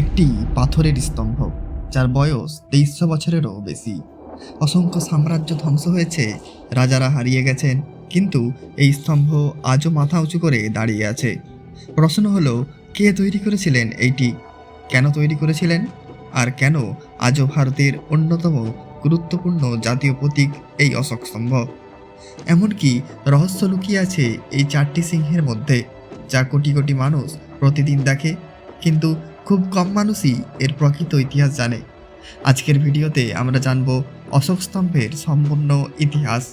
একটি পাথরের স্তম্ভ যার বয়স 2300 বছরেরও বেশি। অসংখ্য সাম্রাজ্য ধ্বংস হয়েছে, রাজারা হারিয়ে গেছেন, কিন্তু এই স্তম্ভ আজও মাথা উঁচু করে দাঁড়িয়ে আছে। প্রশ্ন হলো, কে তৈরি করেছিলেন এইটি, কেন তৈরি করেছিলেন, আর কেন আজও ভারতের অন্যতম গুরুত্বপূর্ণ জাতীয় প্রতীক এই অশোক স্তম্ভ। এমনকি রহস্য লুকিয়ে আছে এই 4টি সিংহের মধ্যে, যা কোটি কোটি মানুষ প্রতিদিন দেখে, কিন্তু খুব কম মানুষই এর প্রকৃত ইতিহাস জানে। আজকের ভিডিওতে আমরা জানব অশোক স্তম্ভের সম্পূর্ণ ইতিহাস,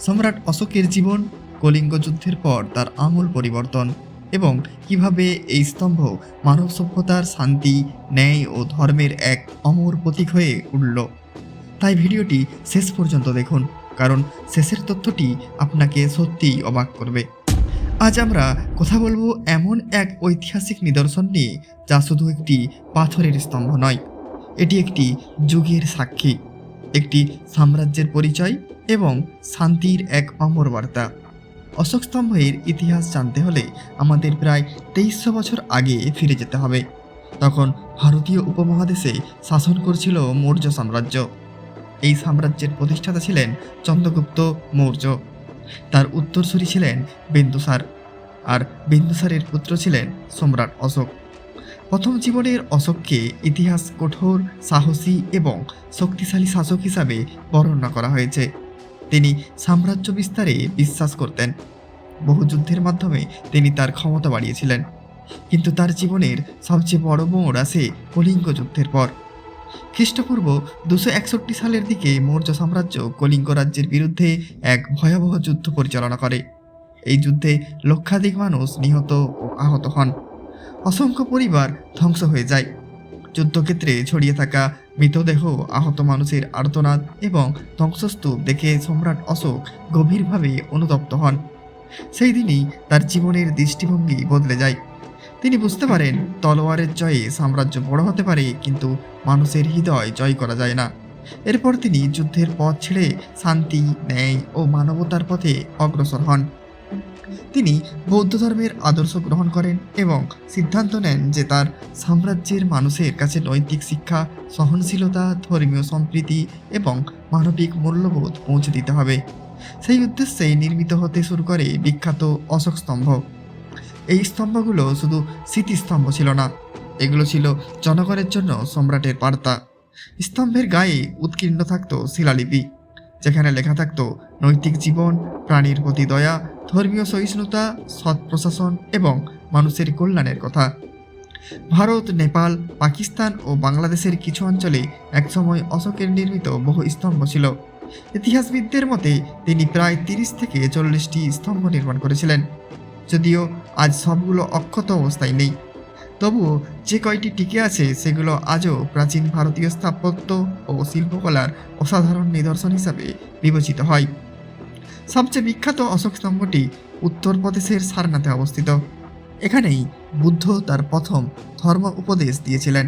সম্রাট অশোকের জীবন, কলিঙ্গ যুদ্ধের পর তার আমূল পরিবর্তন, এবং কিভাবে এই স্তম্ভ মানব সভ্যতার শান্তি, ন্যায় ও ধর্মের এক অমর প্রতীক হয়ে উঠল। তাই ভিডিওটি শেষ পর্যন্ত দেখুন, কারণ শেষের তথ্যটি আপনাকে সত্যিই অবাক করবে। আজ আমরা কথা বলবো এমন এক ঐতিহাসিক নিদর্শন নিয়ে, যা শুধু একটি পাথরের স্তম্ভ নয়, এটি একটি যুগের সাক্ষী, একটি সাম্রাজ্যের পরিচয় এবং শান্তির এক অমর বার্তা। অশোক স্তম্ভের ইতিহাস জানতে হলে আমাদের প্রায় 2300 বছর আগে ফিরে যেতে হবে। তখন ভারতীয় উপমহাদেশে শাসন করছিল মৌর্য সাম্রাজ্য। এই সাম্রাজ্যের প্রতিষ্ঠাতা ছিলেন চন্দ্রগুপ্ত মৌর্য, তার উত্তরসূরি ছিলেন বিন্দুসার, আর বিন্দুসারের পুত্র ছিলেন সম্রাট অশোক। প্রথম জীবনের অশোককে ইতিহাস কঠোর, সাহসী এবং শক্তিশালী শাসক হিসাবে বর্ণনা করা হয়েছে। তিনি সাম্রাজ্য বিস্তারে বিশ্বাস করতেন। বহু যুদ্ধের মাধ্যমে তিনি তার ক্ষমতা বাড়িয়েছিলেন, কিন্তু তার জীবনের সবচেয়ে বড় মোড় আসে কলিঙ্গ যুদ্ধের পর। খ্রিস্টপূর্ব 261 সালের দিকে মৌর্য সাম্রাজ্য কলিঙ্গ রাজ্যের বিরুদ্ধে এক ভয়াবহ যুদ্ধ পরিচালনা করে। এই যুদ্ধে লক্ষাধিক মানুষ নিহত ও আহত হন, অসংখ্য পরিবার ধ্বংস হয়ে যায়। যুদ্ধক্ষেত্রে ছড়িয়ে থাকা মৃতদেহ, আহত মানুষের আর্তনাদ এবং ধ্বংসস্তূপ দেখে সম্রাট অশোক গভীরভাবে অনুতপ্ত হন। সেই দিনই তার জীবনের দৃষ্টিভঙ্গি বদলে যায়। তিনি বুঝতে পারেন, তলোয়ারের জয়ে সাম্রাজ্য বড় হতে পারে, কিন্তু মানুষের হৃদয় জয় করা যায় না। এরপর তিনি যুদ্ধের পথ ছেড়ে শান্তি, ন্যায় ও মানবতার পথে অগ্রসর হন। তিনি বৌদ্ধ ধর্মের আদর্শ গ্রহণ করেন এবং সিদ্ধান্ত নেন যে তার সাম্রাজ্যের মানুষের কাছে নৈতিক শিক্ষা, সহনশীলতা, ধর্মীয় সম্প্রীতি এবং মানবিক মূল্যবোধ পৌঁছে দিতে হবে। সেই উদ্দেশ্যে নির্মিত হতে শুরু করে বিখ্যাত অশোক স্তম্ভ। এই স্তম্ভগুলো শুধু স্মৃতিস্তম্ভ ছিল না, এগুলো ছিল জনগণের জন্য সম্রাটের বার্তা। স্তম্ভের গায়ে উৎকীর্ণ থাকত শিলালিপি, যেখানে লেখা থাকত নৈতিক জীবন, প্রাণীর প্রতি দয়া, ধর্মীয় সহিষ্ণুতা, সৎ প্রশাসন এবং মানুষের কল্যাণের কথা। ভারত, নেপাল, পাকিস্তান ও বাংলাদেশের কিছু অঞ্চলে একসময় অশোকের নির্মিত বহু স্তম্ভ ছিল। ইতিহাসবিদদের মতে তিনি প্রায় 30 থেকে 40টি স্তম্ভ নির্মাণ করেছিলেন। যদিও আজ সবগুলো অক্ষত অবস্থায় নেই, তবুও যে কয়টি টিকে আছে সেগুলো আজও প্রাচীন ভারতীয় স্থাপত্য ও শিল্পকলার অসাধারণ নিদর্শন হিসাবে বিবেচিত হয়। সবচেয়ে বিখ্যাত অশোক স্তম্ভটি উত্তরপ্রদেশের সারনাথে অবস্থিত। এখানেই বুদ্ধ তার প্রথম ধর্ম উপদেশ দিয়েছিলেন।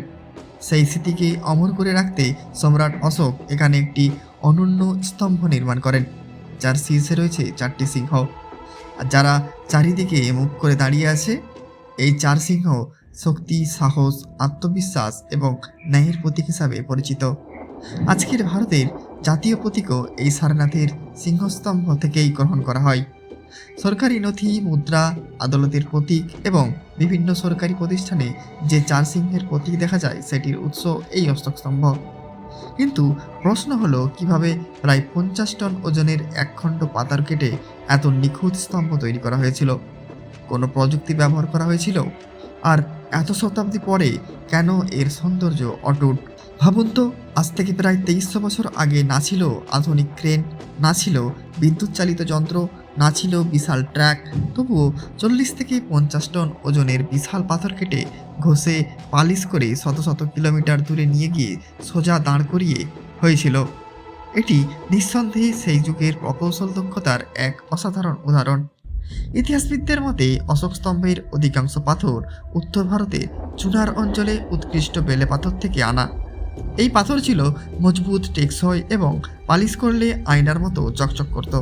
সেই স্মৃতিকে অমর করে রাখতে সম্রাট অশোক এখানে একটি অনন্য স্তম্ভ নির্মাণ করেন, যার শীর্ষে রয়েছে 4টি সিংহ, যারা চারিদিকে মুখ করে দাঁড়িয়ে আছে। এই 4 সিংহ শক্তি, সাহস, আত্মবিশ্বাস এবং ন্যায়ের প্রতীক হিসাবে পরিচিত। আজকের ভারতের জাতীয় প্রতীকও এই সারনাথের সিংহস্তম্ভ থেকেই গ্রহণ করা হয়। সরকারি নথি, মুদ্রা, আদালতের প্রতীক এবং বিভিন্ন সরকারি প্রতিষ্ঠানে যে 4 সিংহের প্রতীক দেখা যায়, সেটির উৎস এই অশোক স্তম্ভ। কিন্তু প্রশ্ন হলো, কিভাবে প্রায় 50 টন ওজনের একখণ্ড পাথর কেটে এত নিখুঁত স্তম্ভ তৈরি করা হয়েছিল? কোনো প্রযুক্তি ব্যবহার করা হয়েছিল? আর এত শতাব্দী পরে কেন এর সৌন্দর্য অটুট? ভাবুন তো, আজ থেকে প্রায় 2300 বছর আগে না ছিল আধুনিক ক্রেন, না ছিল বিদ্যুৎ চালিত যন্ত্র, না ছিল বিশাল ট্র্যাক, তবুও 40 থেকে 50 টন ওজনের বিশাল পাথর কেটে, ঘষে, পালিশ করে শত শত কিলোমিটার দূরে নিয়ে গিয়ে সোজা দাঁড় করিয়ে হয়েছিল। এটি নিঃসন্দেহে সেই যুগের প্রকৌশল দক্ষতার এক অসাধারণ উদাহরণ। ইতিহাসবিদদের মতে অশোক স্তম্ভের অধিকাংশ পাথর উত্তর ভারতের চুনার অঞ্চলে উৎকৃষ্ট বেলে পাথর থেকে আনা। এই পাথর ছিল মজবুত, টেকসই এবং পালিশ করলে আয়নার মতো চকচক করত।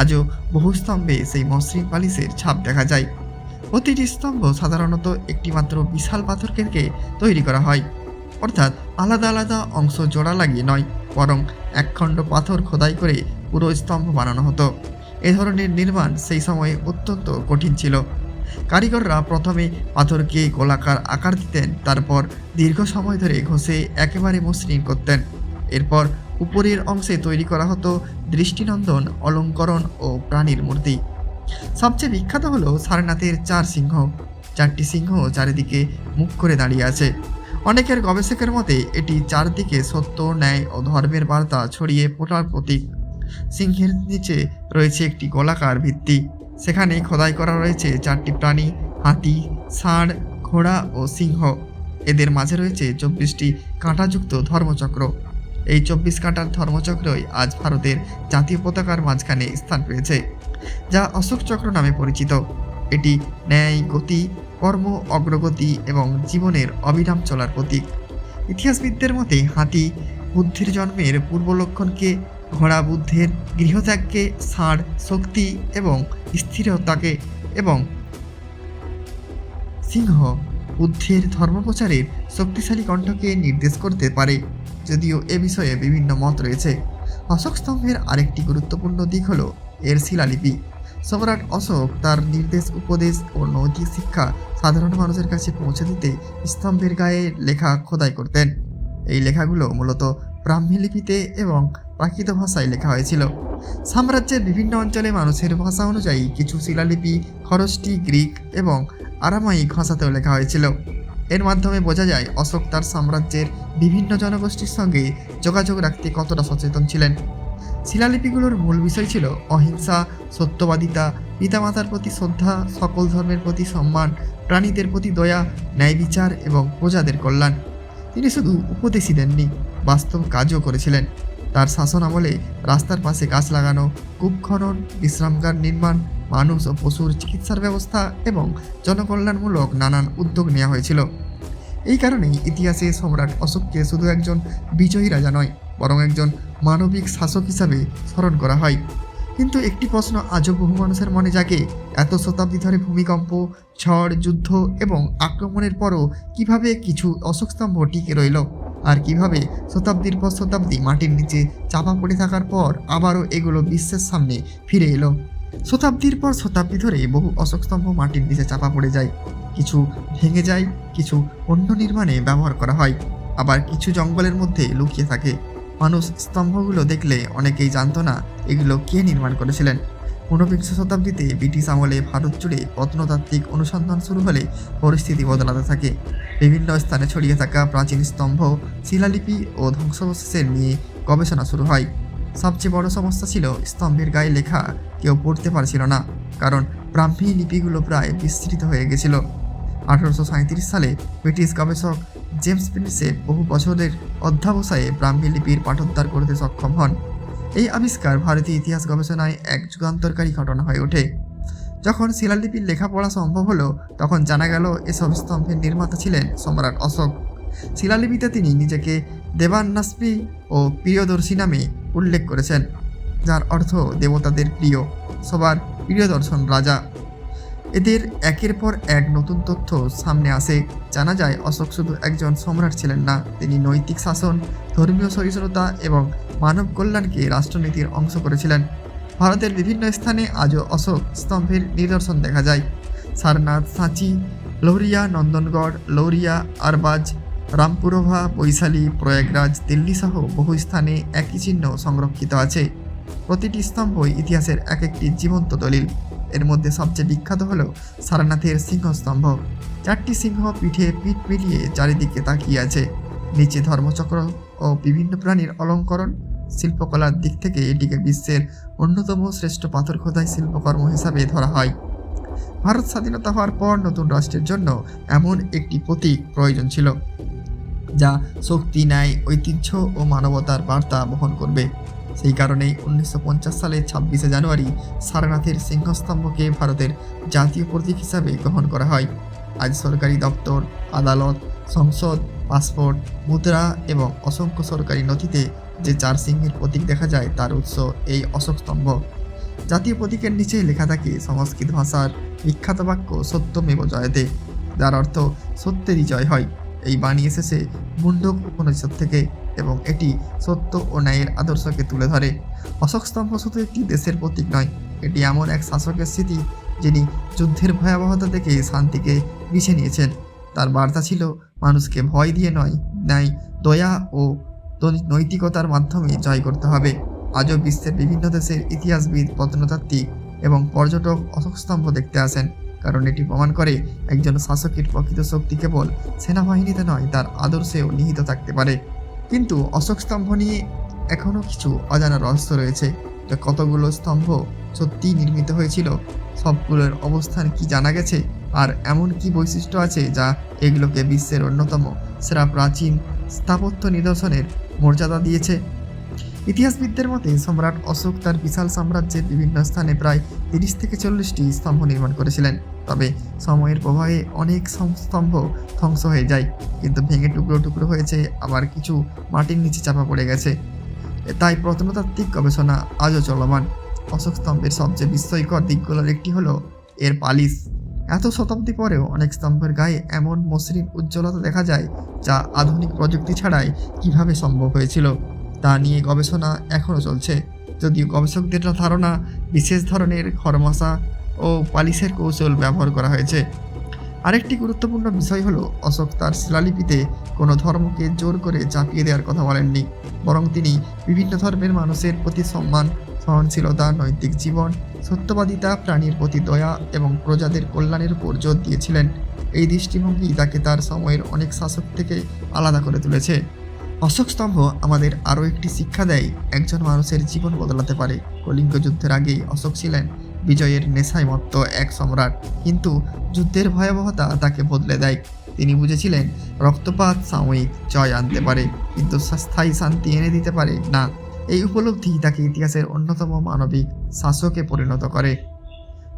আজও বহু স্তম্ভে সেই মসৃণ পালিশের ছাপ দেখা যায়। প্রতিটি স্তম্ভ সাধারণত একটি মাত্র বিশাল পাথর কেটে তৈরি করা হয়, অর্থাৎ আলাদা আলাদা অংশ জোড়া লাগিয়ে নয়, বরং একখণ্ড পাথর খোদাই করে পুরো স্তম্ভ বানানো হতো। এ ধরনের নির্মাণ সেই সময়ে অত্যন্ত কঠিন ছিল। কারিগররা প্রথমে পাথরকে গোলাকার আকার দিতেন, তারপর দীর্ঘ সময় ধরে ঘষে একেবারে মসৃণ করতেন। এরপর উপরের অংশে তৈরি করা হতো দৃষ্টিনন্দন অলঙ্করণ ও প্রাণীর মূর্তি। সবচেয়ে বিখ্যাত হলো সারনাথের 4 সিংহ। 4টি সিংহ চারিদিকে মুখ করে দাঁড়িয়ে আছে। অনেকের গবেষকের মতে এটি চারদিকে সত্য, ন্যায় ও ধর্মের বার্তা ছড়িয়ে পড়ার প্রতীক। সিংহের নিচে রয়েছে একটি গোলাকার ভিত্তি, সেখানে খোদাই করা রয়েছে 4টি প্রাণী: হাতি, ষাঁড়, ঘোড়া ও সিংহ। এদের মাঝে রয়েছে 24টি কাঁটাযুক্ত ধর্মচক্র। এই 24 কাঁটার ধর্মচক্রই আজ ভারতের জাতীয় পতাকার মাঝখানে স্থান পেয়েছে, যা অশোক চক্র নামে পরিচিত। এটি ন্যায়, গতি, কর্ম, অগ্রগতি এবং জীবনের অবিরাম চলার প্রতীক। ইতিহাসবিদদের মতে হাতি বুদ্ধির জন্মের পূর্ব লক্ষণকে, ঘোড়া বুদ্ধের গৃহত্যাগকে, ষাঁড় শক্তি এবং স্থিরতাকে এবং সিংহ বুদ্ধের ধর্মপ্রচারের শক্তিশালী কণ্ঠকে নির্দেশ করতে পারে। যদিও এ বিষয়ে বিভিন্ন মত রয়েছে। অশোক স্তম্ভের আরেকটি গুরুত্বপূর্ণ দিক হল এর শিলালিপি। সম্রাট অশোক তার নির্দেশ, উপদেশ ও নৈতিক শিক্ষা সাধারণ মানুষের কাছে পৌঁছে দিতে স্তম্ভের গায়ে লেখা খোদাই করতেন। এই লেখাগুলো মূলত ব্রাহ্মী লিপিতে এবং প্রাকৃত ভাষায় লেখা হয়েছিল। সাম্রাজ্যের বিভিন্ন অঞ্চলে মানুষের ভাষা অনুযায়ী কিছু শিলালিপি খরষ্টি, গ্রিক এবং আরামাইক ভাষাতেও লেখা হয়েছিল। এর মাধ্যমে বোঝা যায় অশোক তার সাম্রাজ্যের বিভিন্ন জনগোষ্ঠীর সঙ্গে যোগাযোগ রাখতে কতটা সচেতন ছিলেন। শিলালিপিগুলোর মূল বিষয় ছিল অহিংসা, সত্যবাদিতা, পিতামাতার প্রতি শ্রদ্ধা, সকল ধর্মের প্রতি সম্মান, প্রাণীদের প্রতি দয়া, ন্যায় বিচার এবং প্রজাদের কল্যাণ। তিনি শুধু উপদেশই দেননি, বাস্তব কাজও করেছিলেন। তার শাসন আমলে রাস্তার পাশে গাছ লাগানো, কূপ খনন, বিশ্রামগার নির্মাণ, মানুষ ও পশুর চিকিৎসার ব্যবস্থা এবং জনকল্যাণমূলক নানান উদ্যোগ নেওয়া হয়েছিল। এই কারণেই ইতিহাসে সম্রাট অশোককে শুধু একজন বিজয়ী রাজা নয়, বরং একজন মানবিক শাসক হিসাবে স্মরণ করা হয়। কিন্তু একটি প্রশ্ন আজও বহু মানুষের মনে জাগে: এত শতাব্দী ধরে ভূমিকম্প, ঝড়, যুদ্ধ এবং আক্রমণের পরও কিভাবে কিছু অশোক স্তম্ভ টিকে রইল, আর কিভাবে শতাব্দীর পর শতাব্দী মাটির নিচে চাপা পড়ে থাকার পর আবারও এগুলো বিশ্বের সামনে ফিরে এলো। শতাব্দীর পর শতাব্দী ধরে বহু অশোক স্তম্ভ মাটির নিচে চাপা পড়ে যায়। কিছু ভেঙে যায়, কিছু অন্য নির্মাণে ব্যবহার করা হয়, আবার কিছু জঙ্গলের মধ্যে লুকিয়ে থাকে। মানুষ স্তম্ভগুলো দেখলে অনেকেই জানতো না এগুলো কে নির্মাণ করেছিলেন। 19বিংশ শতাব্দীতে ব্রিটিশ আমলে ভারত জুড়ে প্রত্নতাত্ত্বিক অনুসন্ধান শুরু হলে পরিস্থিতি বদলাতে থাকে। বিভিন্ন স্থানে ছড়িয়ে থাকা প্রাচীন স্তম্ভ, শিলালিপি ও ধ্বংসাবশেষের নিয়ে গবেষণা শুরু হয়। সবচেয়ে বড় সমস্যা ছিল স্তম্ভের গায়ে লেখা কেউ পড়তে পারছিল না, কারণ ব্রাহ্মী লিপিগুলো প্রায় বিস্তৃত হয়ে গেছিল। 1837 সালে ব্রিটিশ গবেষক জেমস প্রিন্সেপ বহু বছরের অধ্যাবসায়ে ব্রাহ্মী লিপির পাঠোদ্ধার করতে সক্ষম হন। এই আবিষ্কার ভারতীয় ইতিহাস গবেষণায় এক যুগান্তরকারী ঘটনা হয়ে ওঠে। যখন শিলালিপির লেখাপড়া সম্ভব হলো, তখন জানা গেল এসব স্তম্ভের নির্মাতা ছিলেন সম্রাট অশোক। শিলালিপিতে তিনি নিজেকে দেবান্নাস্পি ও প্রিয়দর্শী নামে উল্লেখ করেছেন, যার অর্থ দেবতাদের প্রিয়, সবার প্রিয় দর্শন রাজা। এদের একের পর এক নতুন তথ্য সামনে আসে। জানা যায় অশোক শুধু একজন সম্রাট ছিলেন না, তিনি নৈতিক শাসন, ধর্মীয় সহিষ্ণুতা এবং মানব কল্যাণকে রাষ্ট্রনীতির অংশ করেছিলেন। ভারতের বিভিন্ন স্থানে আজও অশোক স্তম্ভের নিদর্শন দেখা যায়। সারনাথ, সাঁচি, লোহরিয়া, নন্দনগড়, লৌরিয়া, আরবাজ, রামপুরভা, বৈশালী, প্রয়াগরাজ, দিল্লি সহ বহু স্থানে একই চিহ্ন সংরক্ষিত আছে। প্রতিটি স্তম্ভই ইতিহাসের এক একটি জীবন্ত দলিল। এর মধ্যে সবচেয়ে বিখ্যাত হল সারনাথের সিংহস্তম্ভ। 4টি সিংহ পিঠে পিঠ মিলিয়ে চারিদিকে তাকিয়ে আছে। নিচে ধর্মচক্র ও বিভিন্ন প্রাণীর অলঙ্করণ। শিল্পকলার দিক থেকে এটিকে বিশ্বের অন্যতম শ্রেষ্ঠ পাথর খোদাই শিল্পকর্ম হিসাবে ধরা হয়। ভারত স্বাধীনতা হওয়ার পর নতুন রাষ্ট্রের জন্য এমন একটি প্রতীক প্রয়োজন ছিল, যা শক্তি, ন্যায়, ঐতিহ্য ও মানবতার বার্তা বহন করবে। সেই কারণেই 1950 সালের 26শে জানুয়ারি সারনাথের সিংহস্তম্ভকে ভারতের জাতীয় প্রতীক হিসাবে গ্রহণ করা হয়। আজ সরকারি দপ্তর, আদালত, সংসদ, পাসপোর্ট, মুদ্রা এবং অসংখ্য সরকারি নথিতে যে 4 সিংহের প্রতীক দেখা যায়, তার উৎস এই অশোক স্তম্ভ। জাতীয় প্রতীকের নিচে লেখা থাকে সংস্কৃত ভাষার বিখ্যাত বাক্য সত্যমেব জয়তে, যার অর্থ সত্যেরই জয় হয়। এই বাণী এসেছে মুন্ডক উপনিষদ থেকে এবং এটি সত্য ও ন্যায়ের আদর্শকে তুলে ধরে। অশোক স্তম্ভ শুধু একটি দেশের প্রতীক নয়, এটি এমন এক শাসকের স্মৃতি যিনি যুদ্ধের ভয়াবহতা দেখে শান্তিকে বেছে নিয়েছেন। তার বার্তা ছিল মানুষকে ভয় দিয়ে নয়, ন্যায়, দয়া ও নৈতিকতার মাধ্যমে জয় করতে হবে। আজও বিশ্বের বিভিন্ন দেশের ইতিহাসবিদ, প্রত্নতাত্ত্বিক এবং পর্যটক অশোক স্তম্ভ দেখতে আসেন, কারণ এটি প্রমাণ করে একজন শাসকের প্রকৃত শক্তি কেবল সেনাবাহিনীতে নয়, তার আদর্শেও নিহিত থাকতে পারে। কিন্তু অশোক স্তম্ভ নিয়ে এখনও কিছু অজানা রহস্য রয়েছে। যা কতগুলো স্তম্ভ সত্যিই নির্মিত হয়েছিল, সবগুলোর অবস্থান কি জানা গেছে, আর এমন কি বৈশিষ্ট্য আছে যা এগুলোকে বিশ্বের অন্যতম সেরা প্রাচীন স্থাপত্য নিদর্শনের মর্যাদা দিয়েছে। ইতিহাসবিদদের মতে সম্রাট অশোক তার বিশাল সাম্রাজ্যের বিভিন্ন স্থানে প্রায় 30 থেকে 40টি স্তম্ভ নির্মাণ করেছিলেন। তবে সময়ের প্রবাহে অনেক স্তম্ভ ধ্বংস হয়ে যায়, কিন্তু ভেঙে টুকরো টুকরো হয়েছে, আবার কিছু মাটির নিচে চাপা পড়ে গেছে। তাই প্রত্নতাত্ত্বিক গবেষণা আজও চলমান। অশোক স্তম্ভের সবচেয়ে বিস্ময়কর দিকগুলোর একটি হলো এর পালিশ। এত শতাব্দী পরেও অনেক স্তম্ভের গায়ে এমন মসৃণ উজ্জ্বলতা দেখা যায়, যা আধুনিক প্রযুক্তি ছাড়াই কিভাবে সম্ভব হয়েছিল তা নিয়ে গবেষণা এখনও চলছে। যদিও গবেষকদের ধারণা বিশেষ ধরনের ঘরমশা ও পালিশের কৌশল ব্যবহার করা হয়েছে। আরেকটি গুরুত্বপূর্ণ বিষয় হলো অশোক তার শিলালিপিতে কোনো ধর্মকে জোর করে চাপিয়ে দেওয়ার কথা বলেননি, বরং তিনি বিভিন্ন ধর্মের মানুষের প্রতি সম্মান, সহনশীলতা, নৈতিক জীবন, সত্যবাদিতা, প্রাণীর প্রতি দয়া এবং প্রজাদের কল্যাণের উপর জোর দিয়েছিলেন। এই দৃষ্টিভঙ্গি তাকে তার সময়ের অনেক শাসক থেকে আলাদা করে তুলেছে। অশোক স্তম্ভ আমাদের আরও একটি শিক্ষা দেয়, একজন মানুষের জীবন বদলাতে পারে। কলিঙ্গ যুদ্ধের আগেই অশোক ছিলেন বিজয়ের নেশায় মত্ত এক সম্রাট, কিন্তু যুদ্ধের ভয়াবহতা তাকে বদলে দেয়। তিনি বুঝেছিলেন রক্তপাত সাময়িক জয় আনতে পারে, কিন্তু স্থায়ী শান্তি এনে দিতে পারে না। এই উপলব্ধি তাকে ইতিহাসের অন্যতম মানবিক শাসকে পরিণত করে।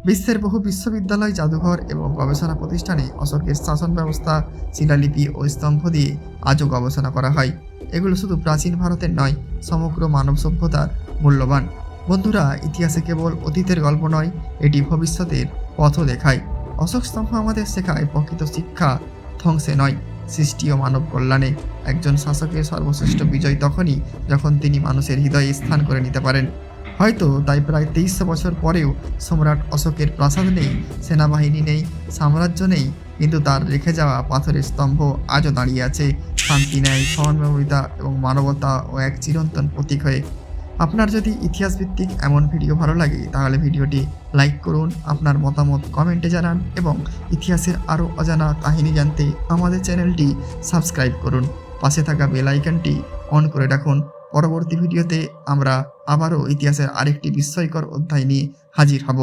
বিশ্বের বহু বিশ্ববিদ্যালয়, জাদুঘর এবং গবেষণা প্রতিষ্ঠানে অশোকের শাসন ব্যবস্থা, শিলালিপি ও স্তম্ভ দিয়ে আজও গবেষণা করা হয়। এগুলো শুধু প্রাচীন ভারতের নয়, সমগ্র মানব সভ্যতার মূল্যবান। বন্ধুরা, ইতিহাসে কেবল অতীতের গল্প নয়, এটি ভবিষ্যতের পথও দেখায়। অশোক স্তম্ভ আমাদের শেখায় প্রকৃত শিক্ষা ধ্বংসে নয়, সৃষ্টি ও মানব কল্যাণে। একজন শাসকের সর্বশ্রেষ্ঠ বিজয় তখনই যখন তিনি মানুষের হৃদয়ে স্থান করে নিতে পারেন। হয়তো তাই প্রায় 2300 বছর পরেও সম্রাট অশোকের প্রাসাদ নেই, সেনাবাহিনী নেই, সাম্রাজ্য নেই, কিন্তু তার রেখে যাওয়া পাথরের স্তম্ভ আজও দাঁড়িয়ে আছে, শান্তি, ন্যায়, সহানুভূতিতা এবং মানবতা ও এক চিরন্তন প্রতীক হয়ে। আপনার যদি ইতিহাসভিত্তিক এমন ভিডিও ভালো লাগে তাহলে ভিডিওটি লাইক করুন, আপনার মতামত কমেন্টে জানান এবং ইতিহাসের আরও অজানা কাহিনী জানতে আমাদের চ্যানেলটি সাবস্ক্রাইব করুন। পাশে থাকা বেল আইকনটি অন করে রাখুন। পরবর্তী ভিডিওতে আমরা আবারও ইতিহাসের আরেকটি বিস্ময়কর অধ্যায় নিয়ে হাজির হব।